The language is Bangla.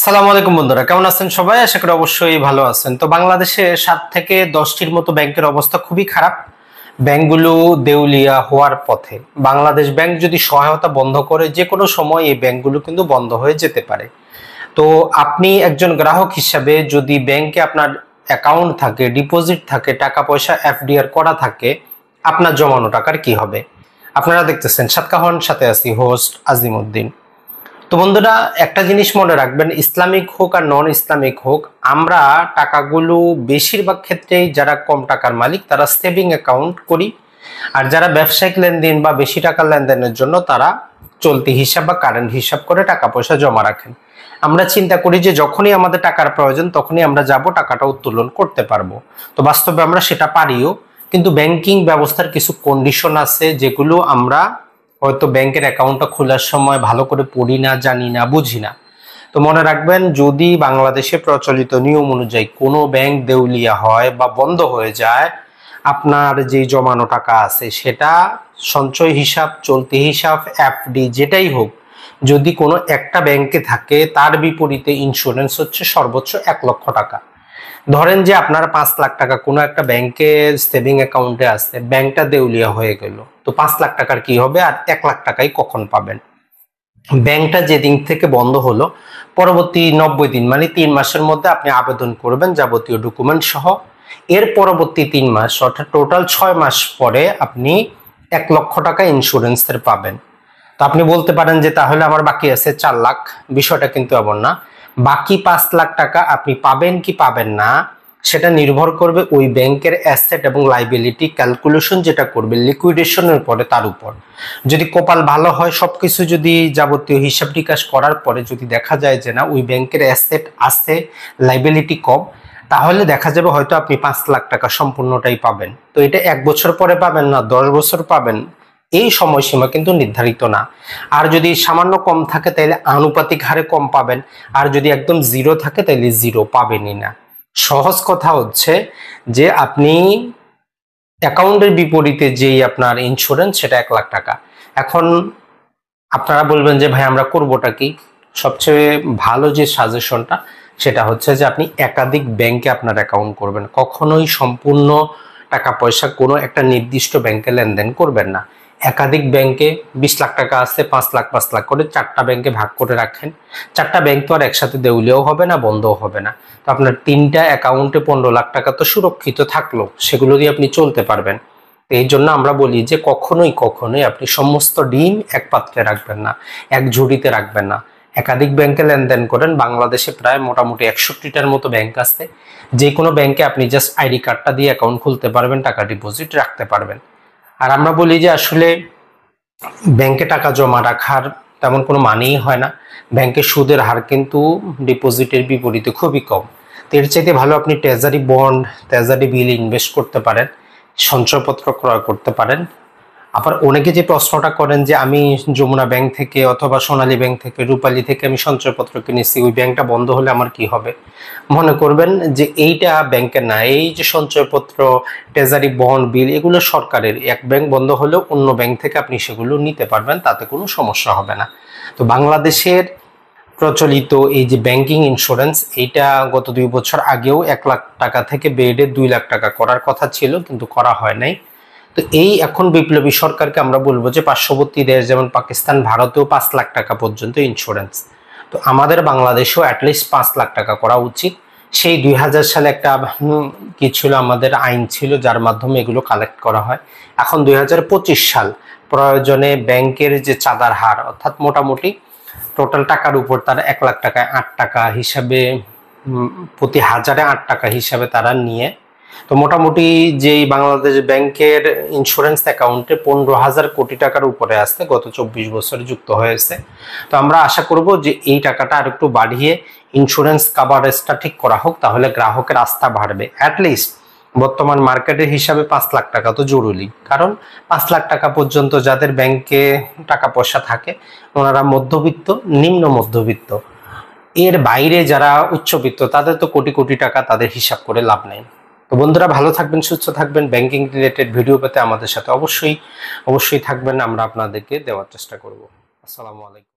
আসসালামু আলাইকুম বন্ধুরা, কেমন আছেন সবাই? আশা করি অবশ্যই ভালো আছেন। তো বাংলাদেশে 7 থেকে 10টির মতো ব্যাংকের অবস্থা খুবই খারাপ। ব্যাংকগুলো দেউলিয়া হওয়ার পথে। বাংলাদেশ ব্যাংক যদি সহায়তা বন্ধ করে, যে কোনো সময় এই ব্যাংকগুলো কিন্তু বন্ধ হয়ে যেতে পারে। তো আপনি একজন গ্রাহক হিসাবে যদি ব্যাংকে আপনার অ্যাকাউন্ট থাকে, ডিপোজিট থাকে, টাকা পয়সা এফডিআর করা থাকে, আপনার জমানো টাকার কি হবে? আপনারা দেখতেছেন সাতকাহন, সাথে আছি হোস্ট আজিমউদ্দিন। তো বন্ধুরা, একটা জিনিস মনে রাখবেন, ইসলামিক হোক আর নন ইসলামিক হোক, আমরা টাকাগুলো বেশিরভাগ ক্ষেত্রেই যারা কম টাকার মালিক তারা সেভিং অ্যাকাউন্ট করি, আর যারা ব্যবসায়িক লেনদেন বা বেশি টাকার লেনদেনের জন্য তারা চলতি হিসাব বা কারেন্ট হিসাব করে টাকা পয়সা জমা রাখেন। আমরা চিন্তা করি যে যখনই আমাদের টাকার প্রয়োজন তখনই আমরা যাব, টাকাটা উত্তোলন করতে পারবো। তো বাস্তবে আমরা সেটা পারিও, কিন্তু ব্যাংকিং ব্যবস্থার কিছু কন্ডিশন আছে যেগুলো আমরা হয়তো ব্যাংকের অ্যাকাউন্টটা খোলার সময় ভালো করে পড়ি না, জানি না, বুঝি না। তো মনে রাখবেন, যদি বাংলাদেশে প্রচলিত নিয়ম অনুযায়ী কোনো ব্যাংক দেউলিয়া হয় বা বন্ধ হয়ে যায়, আপনার যে জমানো টাকা আছে সেটা সঞ্চয় হিসাব, চলতি হিসাব, এফডি যেটাই হোক, যদি কোনো একটা ব্যাংকে থাকে তার বিপরীতে ইন্স্যুরেন্স হচ্ছে সর্বোচ্চ 1 লক্ষ টাকা। ধরেন যে আপনার 5 লাখ টাকা কোনো একটা ব্যাংকে সেভিং অ্যাকাউন্টে আছে, ব্যাংকটা দেউলিয়া হয়ে গেল, তো 5 লাখ টাকার কি হবে? আর 1 লাখ টাকাই কখন পাবেন? ব্যাংকটা যেদিন থেকে বন্ধ হলো পরবর্তী 90 দিন মানে 3 মাসের মধ্যে আপনি আবেদন করবেন যাবতীয় ডকুমেন্ট সহ। এর পরবর্তী 3 মাস অর্থাৎ টোটাল 6 মাস পরে আপনি 1 লক্ষ টাকা ইন্স্যুরেন্সের পাবেন। তো আপনি বলতে পারেন যে তাহলে আমার বাকি আছে 4 লাখ। বিষয়টা কিন্তু এমন না। বাকি 5 লাখ টাকা আপনি পাবেন কি পাবেন না সেটা নির্ভর করবে ওই ব্যাংকের অ্যাসেট এবং লাইবিলিটি ক্যালকুলেশন যেটা করবে লিকুইডেশনের পরে, তার উপর। যদি কপাল ভালো হয়, সবকিছু যদি যাবতীয় হিসাব নিকাশ করার পরে যদি দেখা যায় যে না ওই ব্যাংকের অ্যাসেট আছে, লাইবিলিটি কম, তাহলে দেখা যাবে হয়তো আপনি 5 লাখ টাকা সম্পূর্ণটাই পাবেন। তো এটা 1 বছর পরে পাবেন না 10 বছর পাবেন, এই সময়সীমা কিন্তু নির্ধারিত না। আর যদি সামান্য কম থাকে তাহলে আনুপাতিক হারে কম পাবেন, আর যদি একদম জিরো থাকে তাহলে জিরো পাবেনই না। সহজ কথা হচ্ছে যে আপনি অ্যাকাউন্টের বিপরীতে যেই আপনার ইন্স্যুরেন্স সেটা 1 লাখ টাকা। এখন আপনারা বলবেন যে ভাই আমরা করবোটা কি? সবচেয়ে ভালো যে সাজেশনটা সেটা হচ্ছে যে আপনি একাধিক ব্যাংকে আপনার অ্যাকাউন্ট করবেন। কখনোই সম্পূর্ণ টাকা পয়সা কোনো একটা নির্দিষ্ট ব্যাংকে লেনদেন করবেন না। একাধিক ব্যাংকে 20 লাখ টাকা আছে, 5 লাখ 5 লাখ করে 4টা ব্যাংকে ভাগ করে রাখেন। 4টা ব্যাংক তো আর একসাথে দেউলিয়াও হবে না, বন্ধও হবে না। তো আপনার 3টা অ্যাকাউন্টে 15 লাখ টাকা তো সুরক্ষিত থাকলো, সেগুলো দিয়ে আপনি চলতে পারবেন। এই জন্য আমরা বলি যে কখনোই কখনোই আপনি সমস্ত ডিম এক পাত্রে রাখবেন না, এক ঝুড়িতে রাখবেন না। একাধিক ব্যাংকে লেনদেন করেন। বাংলাদেশে প্রায় মোটামুটি 61টার মতো ব্যাংক আছে। যে কোনো ব্যাংকে আপনি জাস্ট আইডি কার্ডটা দিয়ে অ্যাকাউন্ট খুলতে পারবেন, টাকা ডিপোজিট রাখতে পারবেন। আর আমরা বলি যে আসলে ব্যাংকে টাকা জমা রাখার তেমন কোনো মানেই হয় না। ব্যাংকের সুদের হার কিন্তু ডিপোজিটের বিপরীতে খুবই কম। তো এর চাইতে ভালো আপনি treasury bond, treasury bill invest করতে পারেন, সঞ্চয়পত্র ক্রয় করতে পারেন। আবার অনেকে যে প্রশ্নটা করেন যে আমি যমুনা ব্যাংক থেকে অথবা সোনালী ব্যাংক থেকে, রূপালী থেকে আমি সঞ্চয়পত্র কিনেছি, ওই ব্যাংকটা বন্ধ হলে আমার কি হবে? মনে করবেন যে এইটা ব্যাংকের না, এই যে সঞ্চয়পত্র, ট্রেজারি বন্ড, বিল, এগুলো সরকারের। এক ব্যাংক বন্ধ হলেও অন্য ব্যাংক থেকে আপনি সেগুলো নিতে পারবেন, তাতে কোনো সমস্যা হবে না। তো বাংলাদেশের প্রচলিত এই যে ব্যাংকিং ইন্স্যুরেন্স, এইটা গত 2 বছর আগেও 1 লাখ টাকা থেকে বেড়ে 2 লাখ টাকা করার কথা ছিল, কিন্তু করা হয় নাই। তো এই এখন বিপ্লবী সরকারকে আমরা বলবো যে পার্শ্ববর্তী দেশ যেমন পাকিস্তান, ভারতেও 5 লাখ টাকা পর্যন্ত ইন্স্যুরেন্স, তো আমাদের বাংলাদেশেও অ্যাটলিস্ট 5 লাখ টাকা করা উচিত। সেই 2000 সালে একটা কি ছিল, আমাদের আইন ছিল যার মাধ্যমে এগুলো কালেক্ট করা হয়। এখন 2025 সাল, প্রয়োজনে ব্যাংকের যে চাঁদার হার অর্থাৎ মোটামুটি টোটাল টাকার উপর তারা 1 লাখ টাকায় 8 টাকা হিসাবে, প্রতি হাজারে 8 টাকা হিসাবে তারা নিয়ে, তো মোটামুটি যেই বাংলাদেশ ব্যাংকের ইন্স্যুরেন্স অ্যাকাউন্টে 15,000 কোটি টাকার উপরে আসতে গত 24 বছরে যুক্ত হয়েছে। তো আমরা আশা করব যে এই টাকাটা আর একটু বাড়িয়ে ইন্স্যুরেন্স কাভারেজটা ঠিক করা হোক, তাহলে গ্রাহকের আস্থা বাড়বে। অ্যাটলিস্ট বর্তমান মার্কেটের হিসাবে 5 লাখ টাকা তো জরুরি, কারণ 5 লাখ টাকা পর্যন্ত যাদের ব্যাংকে টাকা পয়সা থাকে ওনারা মধ্যবিত্ত, নিম্ন মধ্যবিত্ত। এর বাইরে যারা উচ্চবিত্ত তাদের তো কোটি কোটি টাকা, তাদের হিসাব করে লাভ নেই। তো বন্ধুরা, ভালো থাকবেন, সুস্থ থাকবেন। ব্যাংকিং রিলেটেড ভিডিও পেতে আমাদের সাথে অবশ্যই থাকবেন, আমরা আপনাদেরকে দেওয়ার চেষ্টা করব। আসসালামু আলাইকুম।